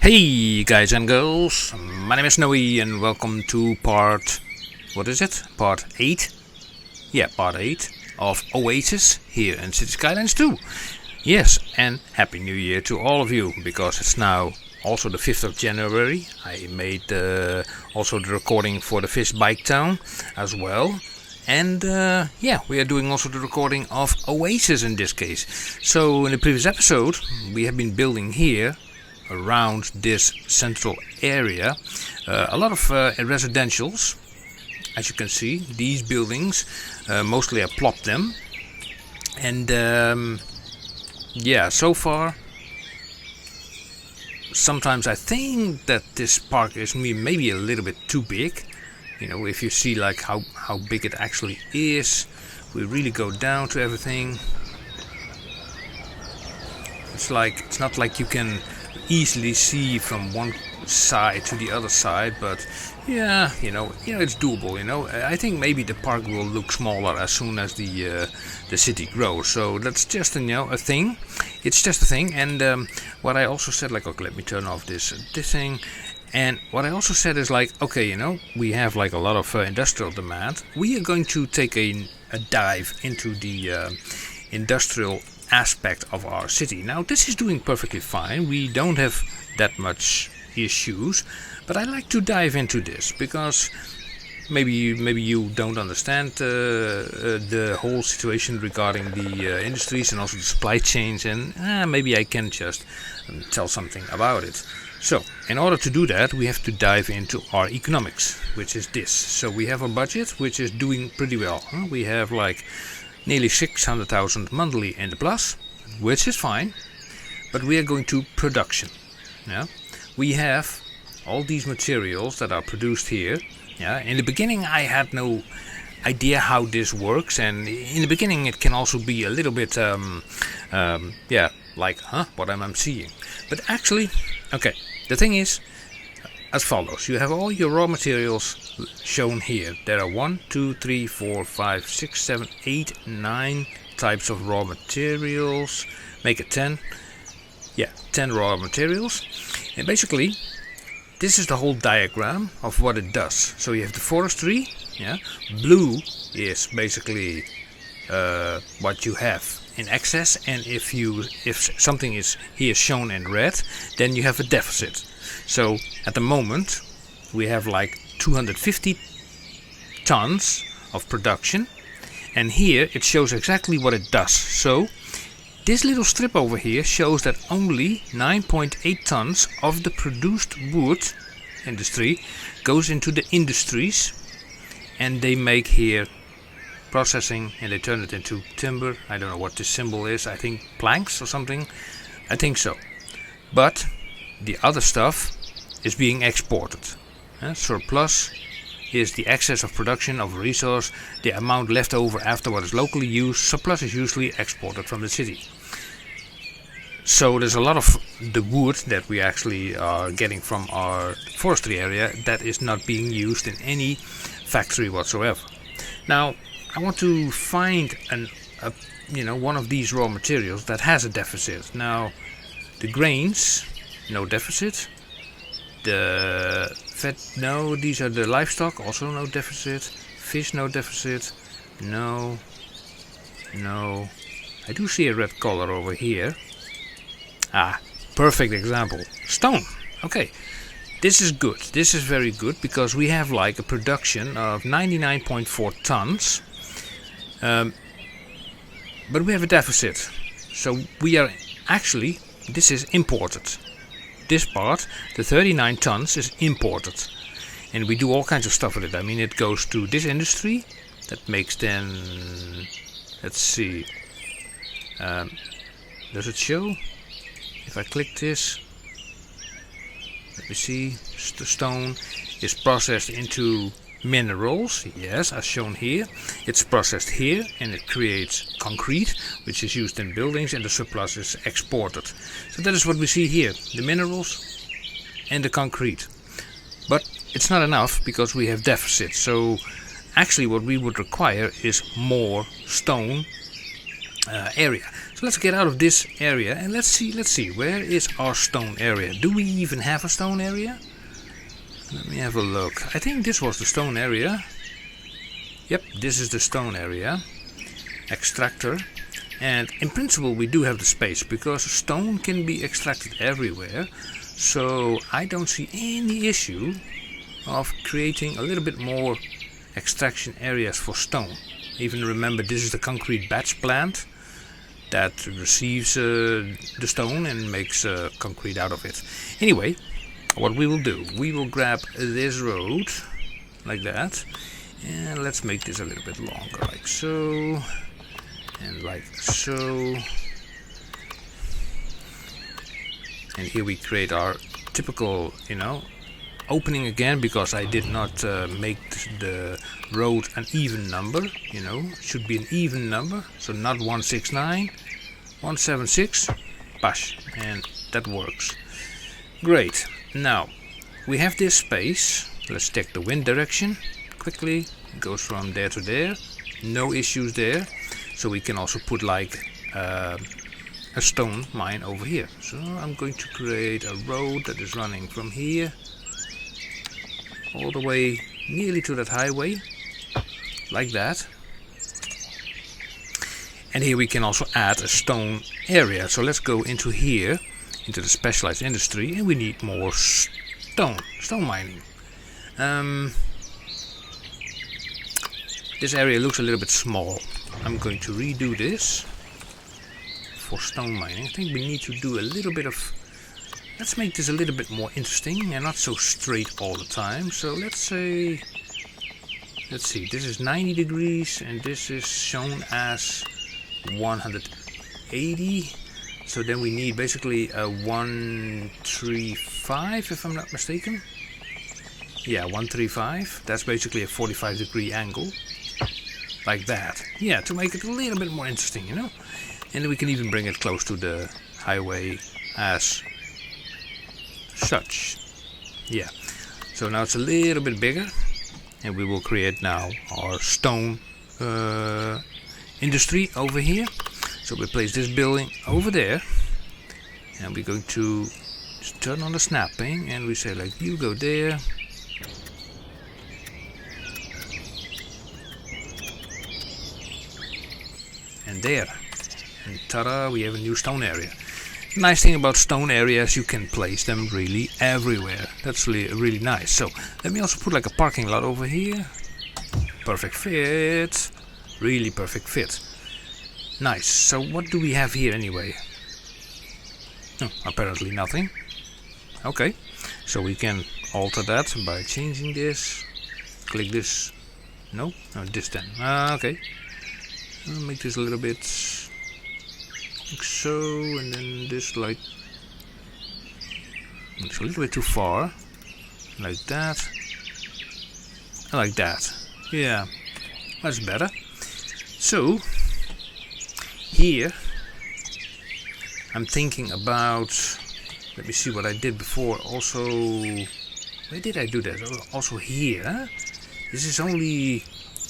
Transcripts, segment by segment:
Hey guys and girls, my name is Noe and welcome to part 8? Yeah, part 8 of Oasis here in City Skylines 2. Yes, and Happy New Year to all of you, because it's now also the 5th of January. I made also the recording for the Fish Bike Town as well. And we are doing also the recording of Oasis in this case. So in the previous episode, we have been building here around this central area a lot of residentials. As you can see, these buildings, mostly I plopped them. And so far, sometimes I think that this park is maybe a little bit too big. You know, if you see like how big it actually is, we really go down to everything. It's not like you can easily see from one side to the other side, but it's doable. I think maybe the park will look smaller as soon as the city grows. So that's just a thing. It's just a thing. And what I also said, let me turn off this thing. And what I also said is we have a lot of industrial demand. We are going to take a dive into the industrial aspect of our city. Now this is doing perfectly fine. We don't have that much issues, but I like to dive into this because maybe you don't understand the whole situation regarding the industries and also the supply chains, and maybe I can just tell something about it. So in order to do that, we have to dive into our economics, which is this. So we have a budget which is doing pretty well. We have nearly 600,000 monthly in the plus, which is fine, but we are going to production. Yeah, we have all these materials that are produced here. Yeah, in the beginning I had no idea how this works, and in the beginning it can also be a little bit what am I seeing? But actually, okay, the thing is as follows. You have all your raw materials shown here. There are 1, 2, 3, 4, 5, 6, 7, 8, 9 types of raw materials. Make it 10. Yeah, 10 raw materials. And basically, this is the whole diagram of what it does. So you have the forestry. Yeah, blue is basically what you have in excess, and if something is here shown in red, then you have a deficit. So at the moment we have 250 tons of production, and here it shows exactly what it does. So this little strip over here shows that only 9.8 tons of the produced wood industry goes into the industries, and they make here processing and they turn it into timber. I don't know what this symbol is. I think planks or something. I think so. But the other stuff is being exported. Surplus is the excess of production of a resource, the amount left over after what is locally used. Surplus is usually exported from the city. So there's a lot of the wood that we actually are getting from our forestry area that is not being used in any factory whatsoever. Now I want to find one of these raw materials that has a deficit. Now the grains, no deficit. The fat, no. These are the livestock, also no deficit. Fish, no deficit. No. I do see a red color over here. Perfect example. Stone. Okay, this is good. This is very good, because we have a production of 99.4 tons. But we have a deficit. So we are actually, this is imported. This part, the 39 tons, is imported, and we do all kinds of stuff with it. I mean, it goes to this industry that makes then, let's see, does it show? If I click this, let me see, stone is processed into minerals, yes, as shown here. It's processed here and it creates concrete, which is used in buildings, and the surplus is exported. So that is what we see here, the minerals and the concrete. But it's not enough, because we have deficits. So actually what we would require is more stone area. So let's get out of this area and let's see where is our stone area. Do we even have a stone area? Let me have a look. I think this was the stone area. Yep, this is the stone area. Extractor. And in principle we do have the space because stone can be extracted everywhere. So I don't see any issue of creating a little bit more extraction areas for stone. Even remember, this is the concrete batch plant that receives the stone and makes concrete out of it. Anyway, what we will do, we will grab this road like that, and let's make this a little bit longer, like so, and like so. And here we create our typical, opening again, because I did not make the road an even number. It should be an even number, so not 169, 176, bash, and that works. Great. Now we have this space. Let's check the wind direction quickly. It goes from there to there, no issues there. So we can also put like a stone mine over here. So I'm going to create a road that is running from here all the way nearly to that highway, like that. And here we can also add a stone area. So let's go into here, into the specialized industry, and we need more stone mining. This area looks a little bit small. I'm going to redo this for stone mining. I think we need to do a little bit of, let's make this a little bit more interesting and not so straight all the time. So let's see, this is 90 degrees and this is shown as 180. So then we need basically a 135, if I'm not mistaken. Yeah, 135. That's basically a 45 degree angle. Like that. Yeah, to make it a little bit more interesting, And then we can even bring it close to the highway as such. Yeah. So now it's a little bit bigger. And we will create now our stone industry over here. So we place this building over there. And we're going to just turn on the snapping. And we say like, you go there. And there. And ta-da, we have a new stone area. Nice thing about stone areas, you can place them really everywhere. That's really nice. So let me also put like a parking lot over here. Perfect fit. Really perfect fit. Nice. So what do we have here anyway? Oh, apparently nothing. Okay. So we can alter that by changing this. Click this. No, this then. Okay. I'll make this a little bit like so, and then this like, it's a little bit too far, like that, and like that. Yeah, that's better. So here I'm thinking about, let me see what I did before. Also, where did I do that? Also here, huh? This is only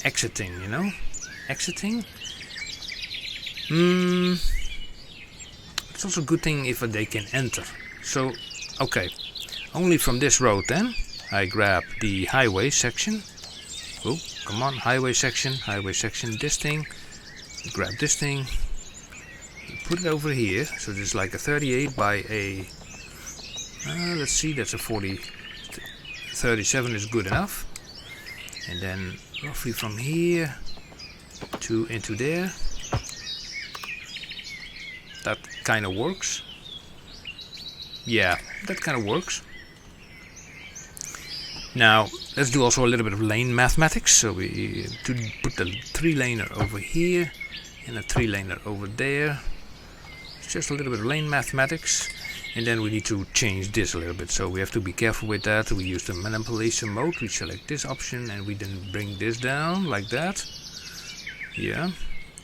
exiting, exiting. It's also a good thing if they can enter. So, okay, only from this road then. I grab the highway section. Oh, come on, highway section, this thing. Grab this thing. Put it over here. So this is like a 38 by a, let's see, that's a 40. 37 is good enough. And then roughly from here to into there. That kind of works. Yeah, that kind of works. Now, let's do also a little bit of lane mathematics. So we to put the 3-laner over here and a 3-laner over there. It's just a little bit of lane mathematics. And then we need to change this a little bit. So we have to be careful with that. We use the manipulation mode. We select this option and we then bring this down like that. Yeah,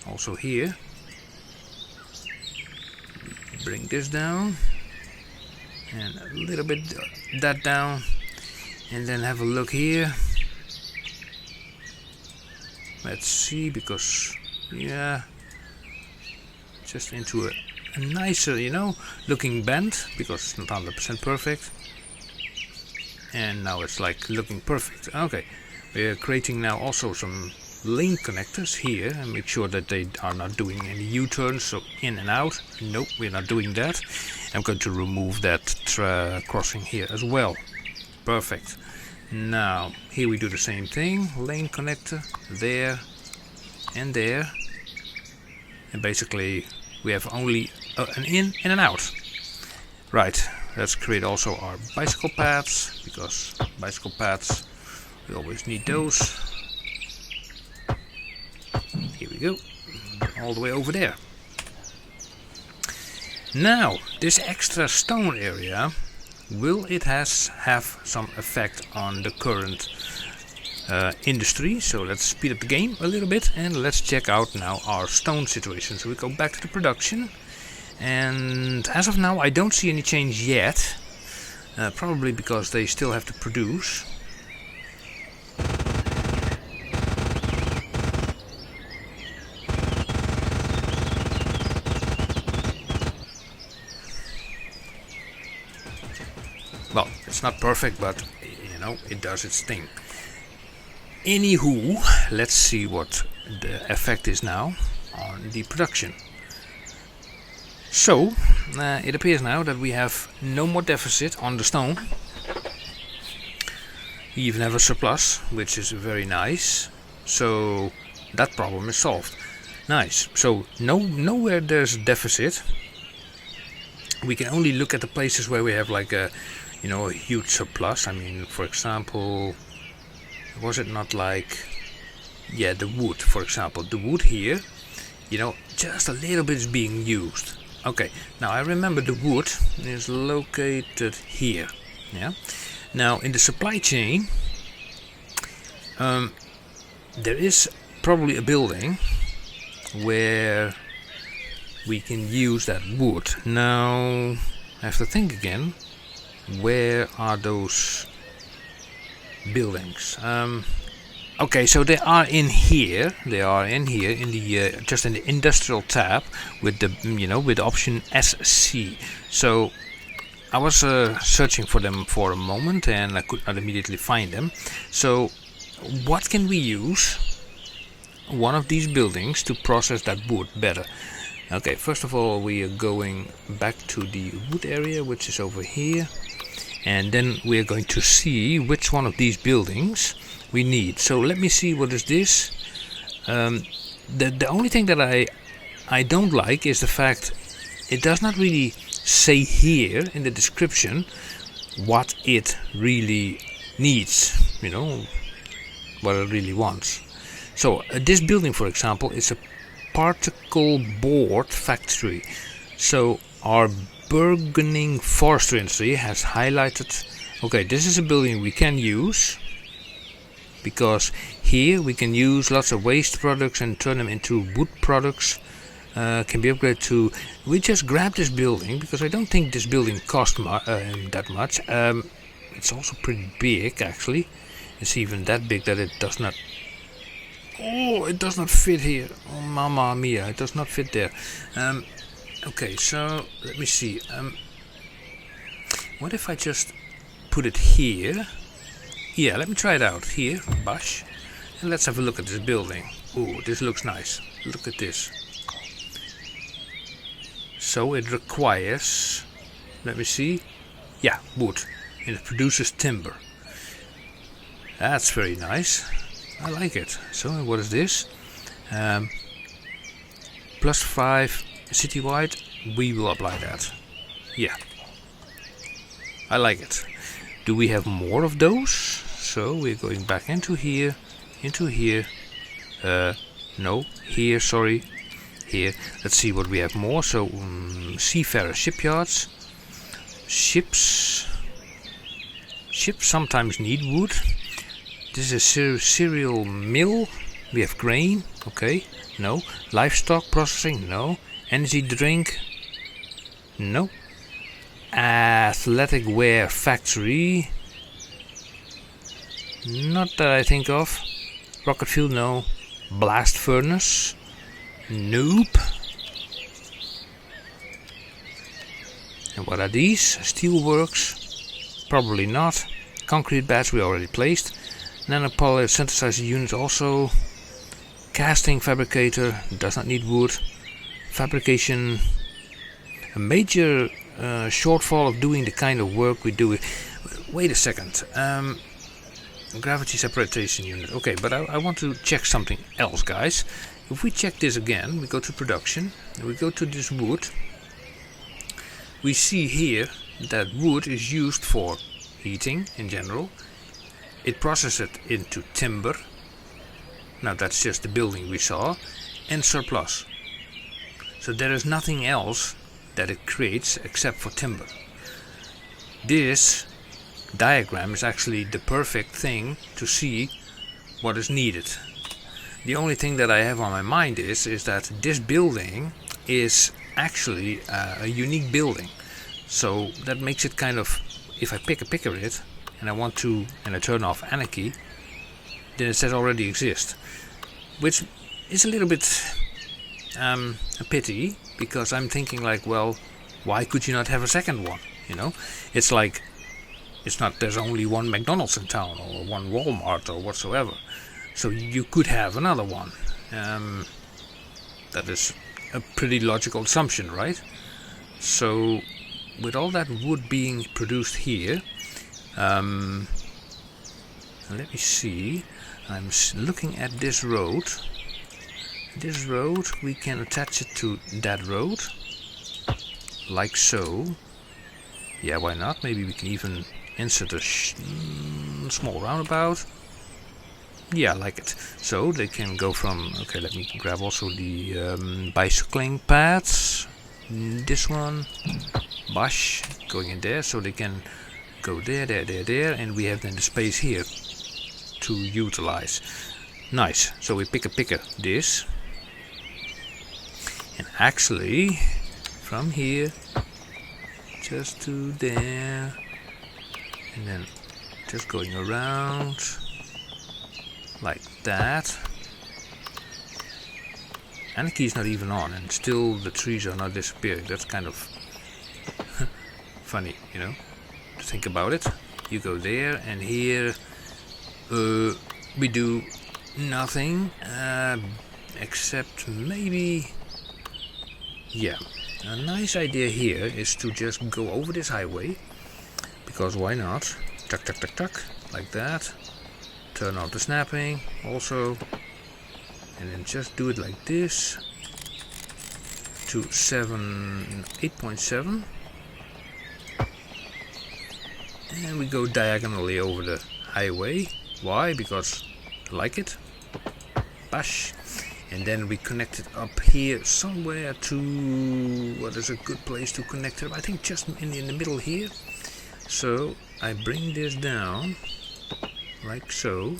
also here. Bring this down and a little bit that down, and then have a look here. Let's see, because yeah, just into a nicer, you know, looking bend, because it's not 100% perfect. And now it's like looking perfect. Okay, we're creating now also some lane connectors here and make sure that they are not doing any U-turns, so in and out. Nope, we're not doing that. I'm going to remove that crossing here as well. Perfect. Now here we do the same thing, lane connector there and there, and basically we have only an in and an out. Right, let's create also our bicycle paths, because bicycle paths, we always need those. Here we go, all the way over there. Now, this extra stone area, will it have some effect on the current industry? So let's speed up the game a little bit and let's check out now our stone situation. So we go back to the production, and as of now I don't see any change yet, probably because they still have to produce. Well, it's not perfect, but you know, it does its thing. Anywho, let's see what the effect is now on the production. So, it appears now that we have no more deficit on the stone. We even have a surplus, which is very nice. So that problem is solved. Nice. So nowhere there's a deficit. We can only look at the places where we have like a, you know, a huge surplus. I mean, for example, was it not like, yeah, the wood, for example. The wood here, you know, just a little bit is being used. Okay, now I remember the wood is located here. Yeah. Now in the supply chain, there is probably a building where we can use that wood. Now I have to think again. Where are those buildings? Okay, so they are in here. They are in here in the just in the industrial tab with the, you know, with option SC. So I was searching for them for a moment and I could not immediately find them. So what can we use one of these buildings to process that wood better? Okay, first of all we are going back to the wood area, which is over here. And then we are going to see which one of these buildings we need. So let me see, what is this? The only thing that I don't like is the fact it does not really say here in the description what it really needs, you know, what it really wants. So this building, for example, is a particle board factory. So our burgeoning forestry industry has highlighted, okay, this is a building we can use, because here we can use lots of waste products and turn them into wood products. Can be upgraded to, we just grab this building because I don't think this building cost that much. It's also pretty big actually. It's even that big that it does not, oh, it does not fit here. Oh, mamma mia, it does not fit there. Okay, so let me see. What if I just put it here? Yeah, let me try it out here, Bash. And let's have a look at this building. Ooh, this looks nice. Look at this. So it requires, let me see. Yeah, wood. And it produces timber. That's very nice. I like it. So what is this? +5 citywide. We will apply that. Yeah. I like it. Do we have more of those? So we're going back into here. No, here, sorry. Here. Let's see what we have more. So seafarer shipyards. Ships sometimes need wood. This is a cereal mill. We have grain. Okay. No. Livestock processing. No. Energy drink. No. Athletic wear factory. Not that I think of. Rocket fuel. No. Blast furnace. Nope. And what are these? Steelworks? Probably not. Concrete beds we already placed. Nanopolymer synthesizer unit also. Casting fabricator, does not need wood. Fabrication, a major shortfall of doing the kind of work we do. Wait a second. Gravity separation unit. Okay, but I want to check something else, guys. If we check this again, we go to production, and we go to this wood. We see here that wood is used for heating in general. It processes it into timber. Now that's just the building we saw. And surplus. So there is nothing else that it creates except for timber. This diagram is actually the perfect thing to see what is needed. The only thing that I have on my mind is that this building is actually a unique building. So that makes it kind of, if I picker it and I turn off anarchy, then it says already exist, which is a little bit a pity, because I'm thinking like, well, why could you not have a second one? You know, it's like, it's not there's only one McDonald's in town or one Walmart or whatsoever, so you could have another one. That is a pretty logical assumption, right? So with all that wood being produced here, let me see, I'm looking at this road. This road, we can attach it to that road, like so. Yeah, why not? Maybe we can even insert a small roundabout. Yeah, I like it. So they can go from, okay, let me grab also the bicycling paths. This one, Bosch, going in there, so they can go there, and we have then the space here to utilize. Nice. So we pick this. And actually, from here, just to there, and then just going around, like that. And the key is not even on, and still the trees are not disappearing. That's kind of funny, you know, to think about it. You go there, and here we do nothing, except maybe... Yeah, a nice idea here is to just go over this highway, because why not? Tuck, like that. Turn off the snapping also, and then just do it like this to 8.7, and we go diagonally over the highway. Why? Because I like it. Bash. And then we connect it up here somewhere to, what is a good place to connect it? I think just in the middle here. So I bring this down like so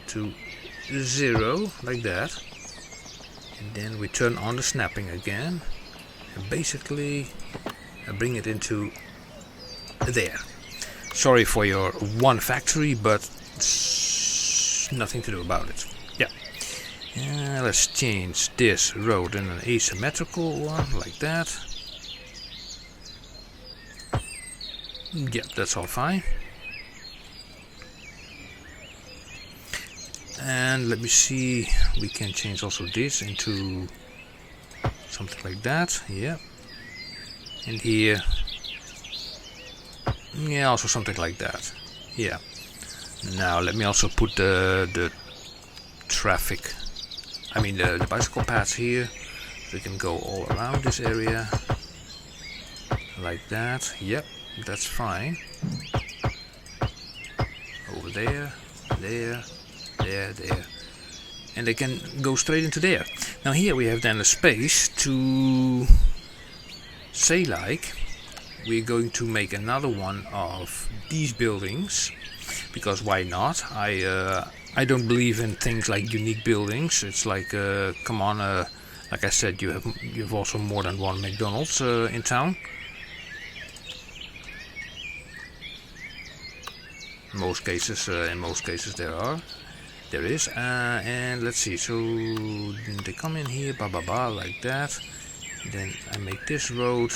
to 0, like that. And then we turn on the snapping again. And basically I bring it into there. Sorry for your one factory, but nothing to do about it. Yeah. Let's change this road in an asymmetrical one, like that. Yep, that's all fine. And let me see, we can change also this into something like that. Yeah. And here, yeah, also something like that. Yeah. Now let me also put the traffic, I mean the bicycle paths here. We can go all around this area like that. Yep, that's fine. Over there, there, and they can go straight into there. Now here we have then a space to say, like, we're going to make another one of these buildings. Because why not? I don't believe in things like unique buildings. It's like, come on, like I said, you have also more than one McDonald's in town. In most cases there is. And let's see. So they come in here, like that, Then I make this road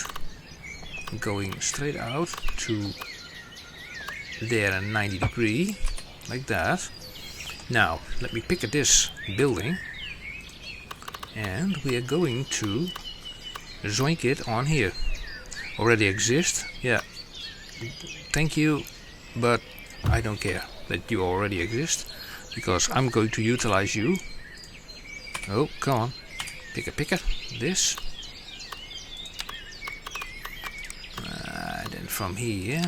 going straight out to there at 90 degree, like that. Now let me pick at this building, and we are going to zoink it on here. Already exist, yeah, thank you, but I don't care that you already exist, because I'm going to utilize you. Oh, come on, picker, this. Then from here,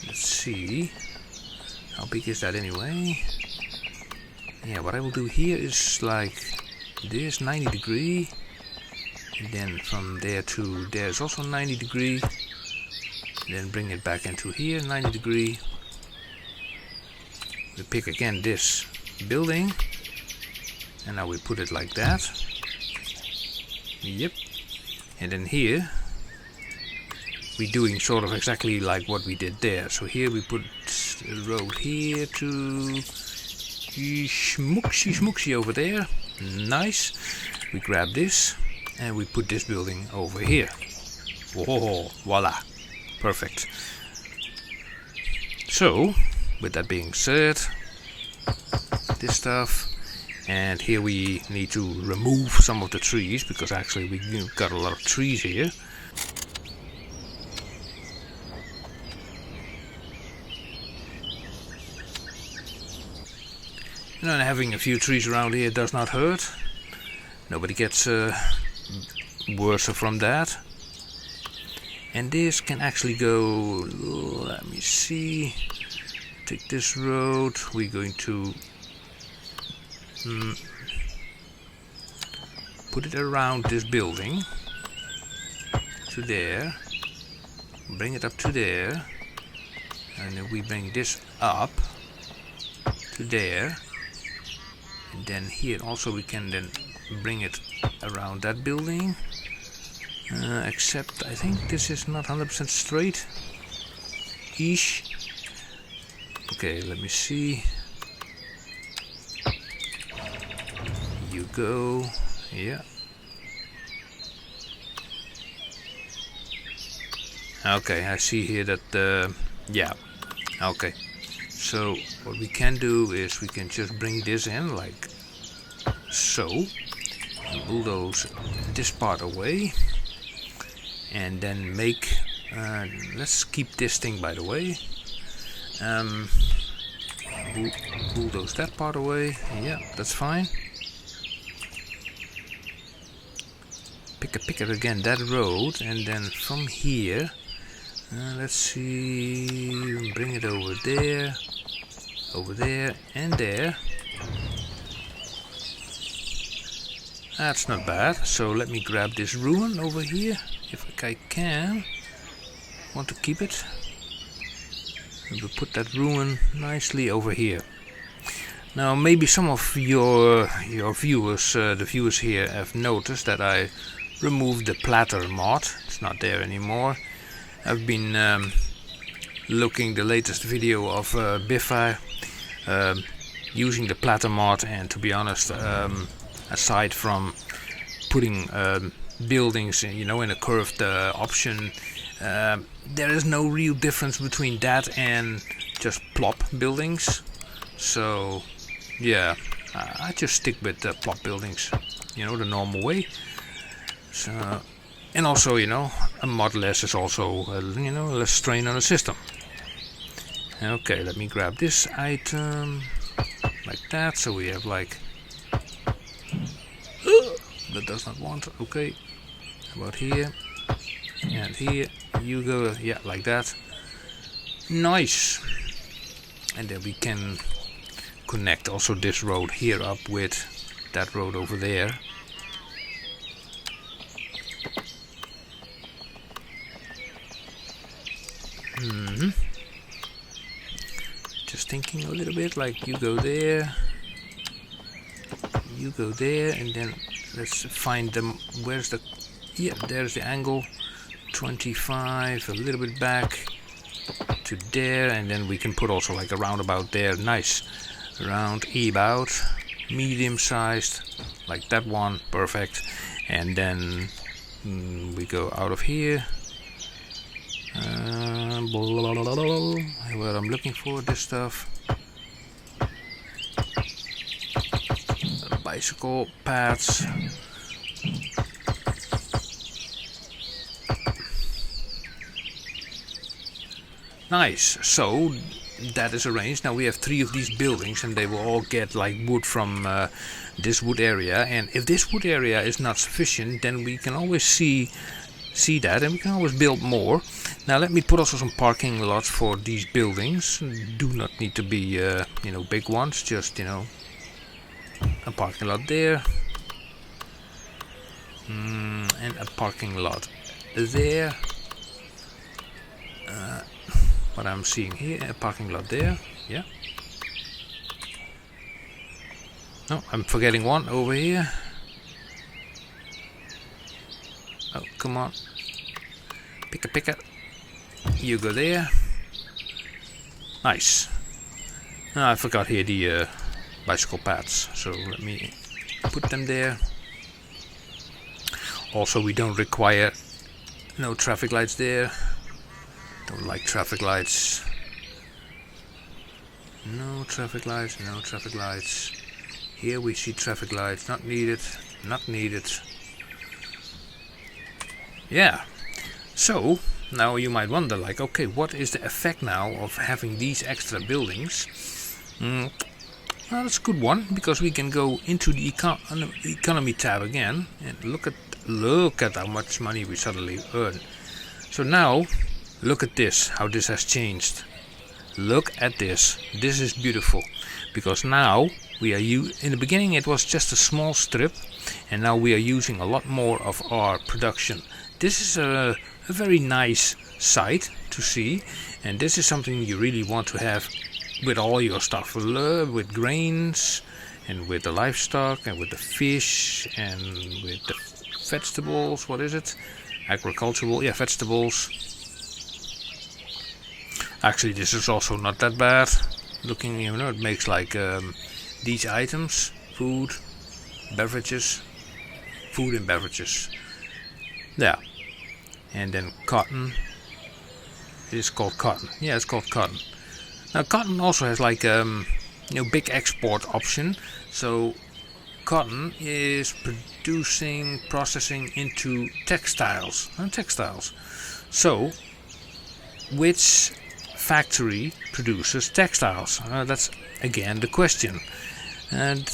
let's see, how big is that anyway? Yeah, what I will do here is like this, 90 degree, and then from there to there is also 90 degree, then bring it back into here, 90 degree. We pick again this building, and now we put it like that. Yep. And then here we're doing sort of exactly like what we did there. So here we put a road here to schmooksy over there. Nice. We grab this and we put this building over here. Whoa, voila, perfect. So with that being said, this stuff, and here we need to remove some of the trees, because actually we got a lot of trees here. You know, and having a few trees around here does not hurt. Nobody gets worse from that. And this can actually go, let me see, take this road, we're going to put it around this building to there, bring it up to there, and then we bring this up to there, and then here also we can then bring it around that building, except I think this is not 100% straight. Ish. Okay, let me see. You go, yeah. Okay, I see here that, yeah, okay. So what we can do is we can just bring this in like so, and bulldoze this part away, and then make, let's keep this thing by the way, bulldoze that part away, yeah, that's fine. Pick it again, that road, and then from here, let's see, bring it over there, and there. That's not bad. So let me grab this ruin over here, if I can. Want to keep it. And we'll put that ruin nicely over here. Now maybe some of your viewers, the viewers here, have noticed that I removed the platter mod. It's not there anymore. I've been looking the latest video of Biffy using the platter mod, and to be honest, aside from putting buildings in, in a curved option, there is no real difference between that and just plop buildings. So yeah, I just stick with plop buildings, the normal way. So, and also, a mod less is also, less strain on the system. Okay, let me grab this item like that. So we have like, that does not want. Okay, about here and here. You go, yeah, like that. Nice. And then we can connect also this road here up with that road over there. Just thinking a little bit, like you go there, and then let's find them. Where's the, yeah, there's the angle, 25, a little bit back to there, and then we can put also like a roundabout there. Nice, round about, medium sized, like that one, perfect. And then we go out of here. Where I'm looking for this stuff. Bicycle paths. Nice. So that is arranged. Now we have 3 of these buildings, and they will all get like wood from this wood area. And if this wood area is not sufficient, then we can always see that, and we can always build more. Now let me put also some parking lots for these buildings. Do not need to be big ones, just a parking lot there, and a parking lot there. What I'm seeing here, a parking lot there, yeah. No, I'm forgetting one over here. Oh, come on. Pick it. You go there. Nice. Now I forgot here the bicycle paths, so let me put them there. Also, we don't require no traffic lights there. Don't like traffic lights. No traffic lights, no traffic lights. Here we see traffic lights, not needed, not needed. Yeah. So now you might wonder, like, okay, what is the effect now of having these extra buildings? Well, that's a good one, because we can go into the economy tab again and look at how much money we suddenly earn. So now look at this, how this has changed. Look at this. This is beautiful, because now we are in the beginning it was just a small strip, and now we are using a lot more of our production. This is a very nice sight to see, and this is something you really want to have with all your stuff, with grains and with the livestock and with the fish and with the vegetables. What is it? Agricultural, yeah, vegetables. Actually, this is also not that bad. Looking, it makes like these items, food and beverages. Yeah. And then cotton. It is called cotton. Yeah, it's called cotton. Now cotton also has like big export option. So cotton is processing into textiles. So which factory produces textiles? That's again the question. And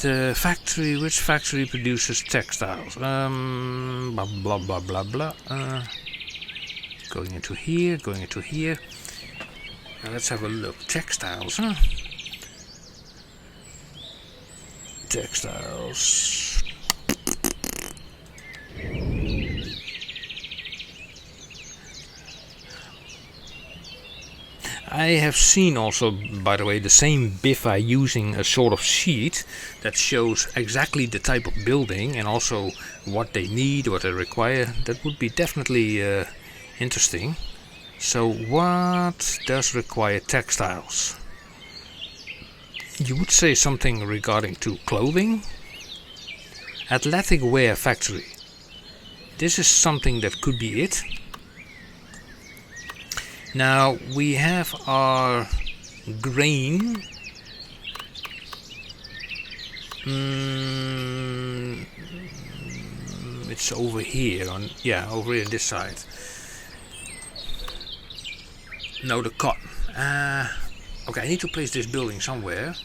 which factory produces textiles? Blah blah blah blah blah. Going into here. Now let's have a look. Textiles, huh? Textiles. I have seen also, by the way, the same Biffa using a sort of sheet that shows exactly the type of building and also what they need, what they require. That would be definitely interesting. So what does require textiles? You would say something regarding to clothing? Athletic wear factory. This is something that could be it. Now we have our grain. It's over here over here this side. No, the cotton. Okay, I need to place this building somewhere,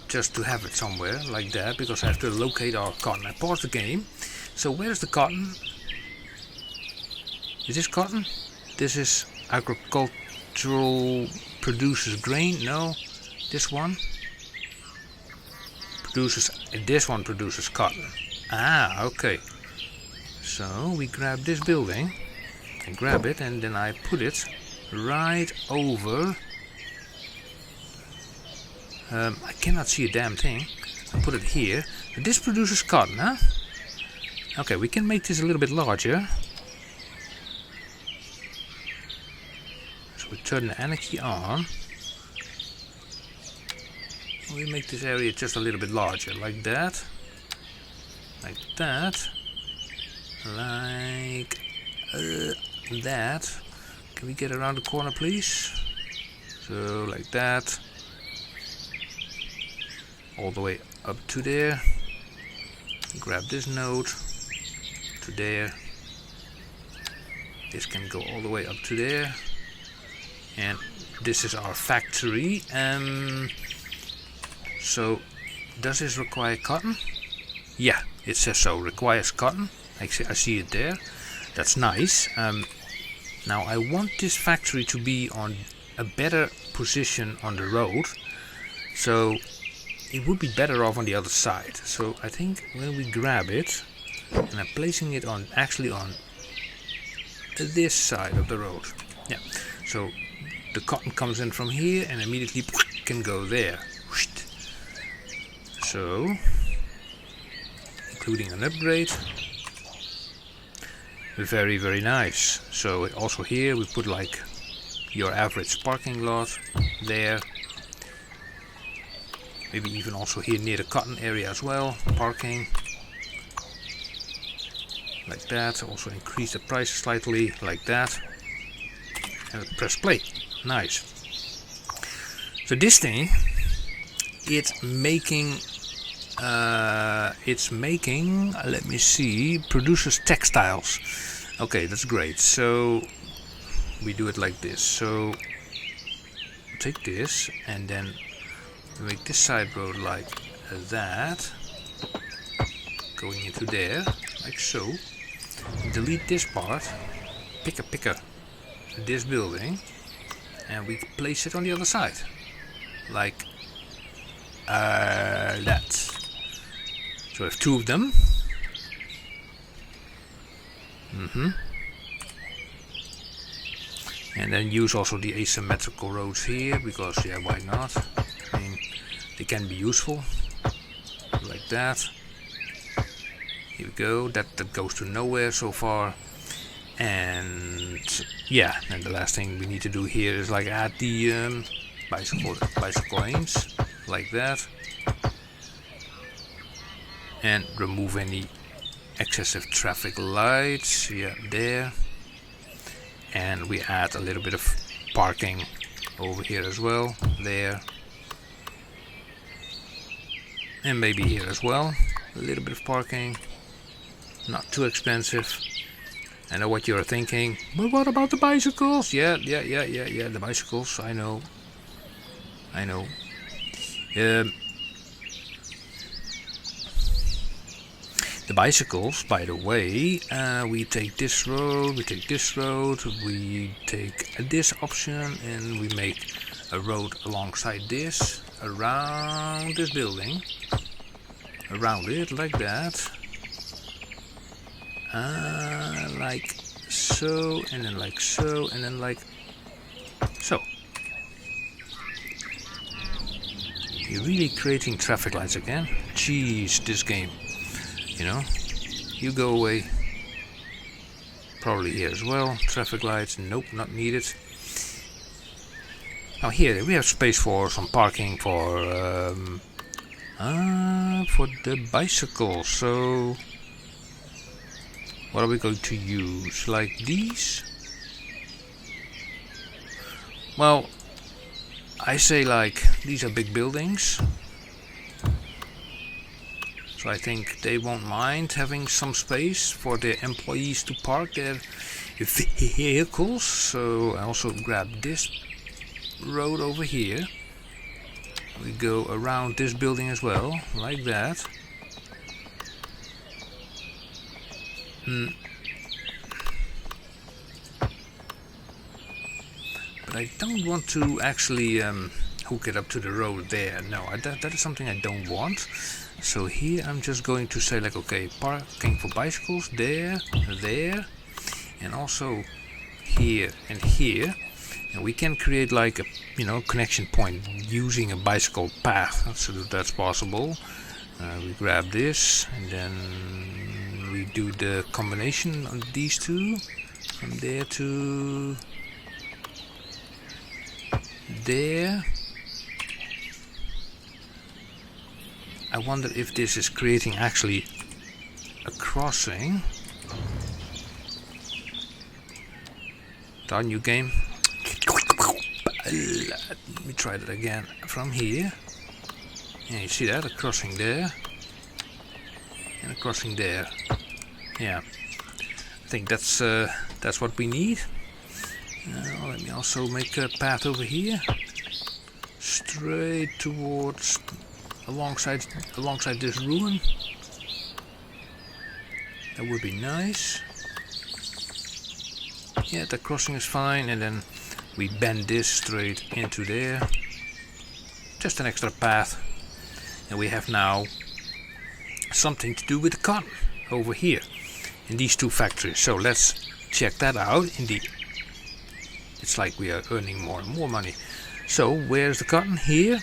just to have it somewhere like that, because I have to locate our cotton. I paused the game. So where's the cotton? Is this cotton? This is agricultural, produces grain. No, this one produces. This one produces cotton. Okay. So we grab this building and grab it, and then I put it right over. I cannot see a damn thing. I put it here. This produces cotton, huh? Okay, we can make this a little bit larger. So we turn the anarchy on. we make this area just a little bit larger, like that, like that, like that. Can we get around the corner, please? So like that, all the way up to there. Grab this node to there. This can go all the way up to there, and this is our factory. So does this require cotton? Yeah, it says so. Requires cotton. I see it there. That's nice. Now I want this factory to be on a better position on the road, so it would be better off on the other side. So I think when we grab it, and I'm placing it on actually on this side of the road. Yeah. So the cotton comes in from here and immediately can go there. So including an upgrade. Very, very nice. So also here we put like your average parking lot there. Maybe even also here near the cotton area as well, parking. Like that. Also increase the price slightly, like that. And press play. Nice. So this thing, it's making, let me see, produces textiles. Okay, that's great. So we do it like this. So take this and then make this side road like that, going into there, like so. Delete this part, pick this building, and we place it on the other side, like that. So we have two of them. And then use also the asymmetrical roads here, because yeah, why not? I mean, they can be useful, like that. Here we go. That goes to nowhere so far. And yeah, and the last thing we need to do here is like add the bicycle lanes, like that, and remove any excessive traffic lights. Yeah, there. And we add a little bit of parking over here as well, there, and maybe here as well, a little bit of parking, not too expensive. I know what you're thinking, but what about the bicycles? Yeah, the bicycles, I know. The bicycles, by the way, we take this road, we take this option, and we make a road alongside this, around this building, around it, like that, like so, and then like so, and then like so. You're really creating traffic lights again? Jeez, this game. You know, you go away. Probably here as well. Traffic lights, nope, not needed. Now here we have space for some parking for the bicycles. So what are we going to use? Like these? Well, I say like these are big buildings. So I think they won't mind having some space for their employees to park their vehicles. So I also grab this road over here. We go around this building as well, like that. But I don't want to actually hook it up to the road there. No, that is something I don't want. So here I'm just going to say like, okay, parking for bicycles there, and also here and here. And we can create like a, connection point using a bicycle path, so that's possible. We grab this and then we do the combination of these two, from there to there. I wonder if this is creating actually a crossing. Darn, new game. Let me try that again from here. Yeah, you see that? A crossing there. And a crossing there. Yeah. I think that's what we need. Let me also make a path over here. Straight towards alongside this ruin. That would be nice. Yeah, the crossing is fine, and then we bend this straight into there. Just an extra path. And we have now something to do with the cotton over here in these two factories. So let's check that out. It's like we are earning more and more money. So where's the cotton? Here.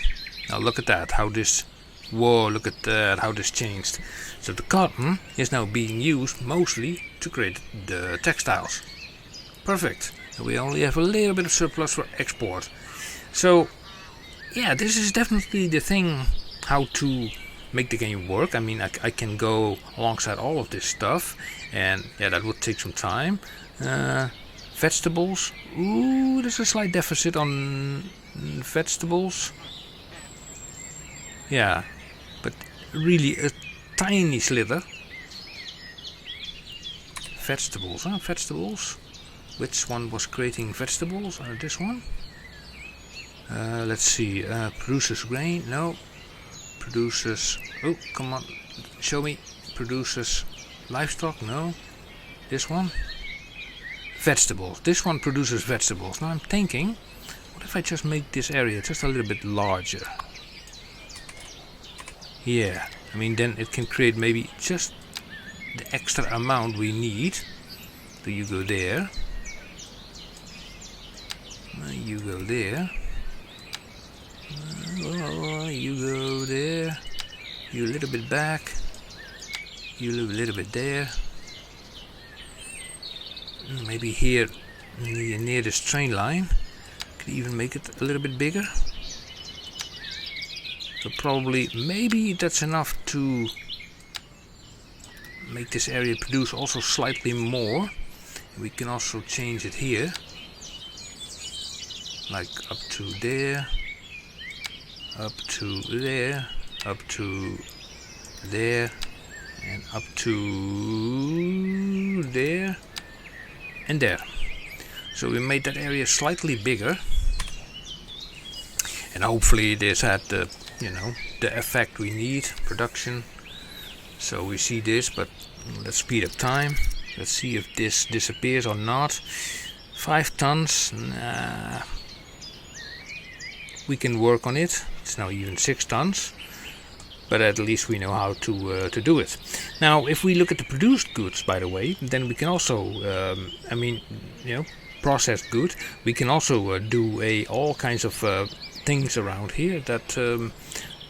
Now look at that, how this, whoa, look at that, how this changed. So the cotton is now being used mostly to create the textiles. Perfect. We only have a little bit of surplus for export. So yeah, this is definitely the thing, how to make the game work. I mean, I can go alongside all of this stuff, and yeah, that would take some time. Vegetables. Ooh, there's a slight deficit on vegetables. Yeah, but really a tiny slither. Vegetables, huh? Vegetables. Which one was creating vegetables? This one? Let's see. Produces grain? No. Produces... Oh, come on. Show me. Produces livestock? No. This one? Vegetables. This one produces vegetables. Now I'm thinking, what if I just make this area just a little bit larger? Yeah. I mean, then it can create maybe just the extra amount we need. So you go there. You go there. You go there. You a little bit back. You a little bit there. Maybe here near this train line. Could even make it a little bit bigger. So probably, maybe that's enough to make this area produce also slightly more. We can also change it here. Like up to there. Up to there. Up to there. And up to there. And there. So we made that area slightly bigger, and hopefully this had the, the effect we need, production. So we see this, but let's speed up time. Let's see if this disappears or not. 5 tons. Nah. We can work on it. It's now even 6 tons. But at least we know how to do it. Now, if we look at the produced goods, by the way, then we can also, processed good. We can also do all kinds of things around here. That,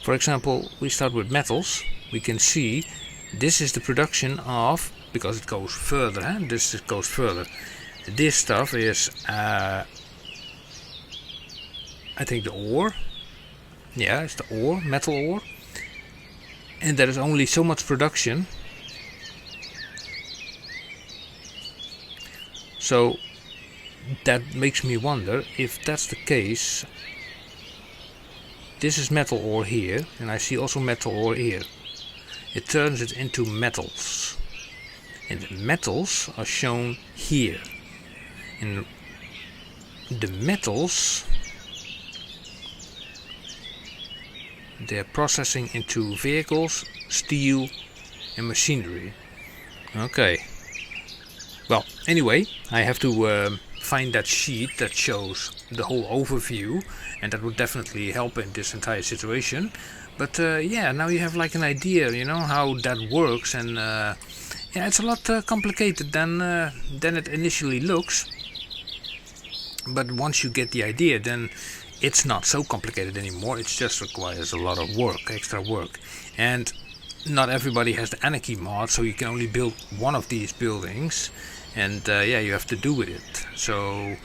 for example, we start with metals. We can see this is the production of, because it goes further. This goes further. This stuff is, I think, the ore. Yeah, it's the ore, metal ore. And there is only so much production. So that makes me wonder, if that's the case, this is metal ore here, and I see also metal ore here. It turns it into metals. And the metals are shown here. And the metals, they're processing into vehicles, steel and machinery. Okay. Well, anyway, I have to find that sheet that shows the whole overview, and that would definitely help in this entire situation. But yeah, now you have like an idea, how that works, and yeah, it's a lot complicated than it initially looks. But once you get the idea, then it's not so complicated anymore. It just requires a lot of work, extra work. And not everybody has the Anarchy mod, so you can only build one of these buildings. And yeah, you have to do with it. So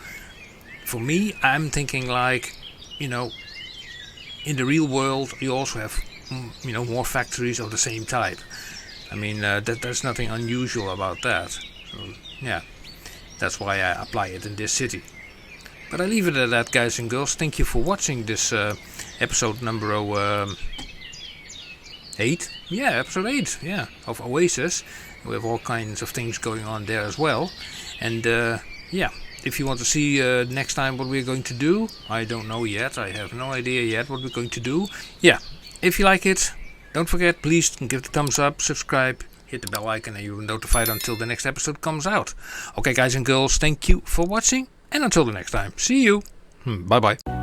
for me, I'm thinking like, in the real world, you also have more factories of the same type. I mean, there's nothing unusual about that. So, yeah, that's why I apply it in this city. But I leave it at that, guys and girls. Thank you for watching this episode number 8. Yeah, episode 8. Yeah, of Oasis. We have all kinds of things going on there as well. And yeah, if you want to see next time what we're going to do, I don't know yet. I have no idea yet what we're going to do. Yeah, if you like it, don't forget, please give it a thumbs up, subscribe, hit the bell icon, and you're notified until the next episode comes out. Okay, guys and girls, thank you for watching, and until the next time, see you. Bye bye.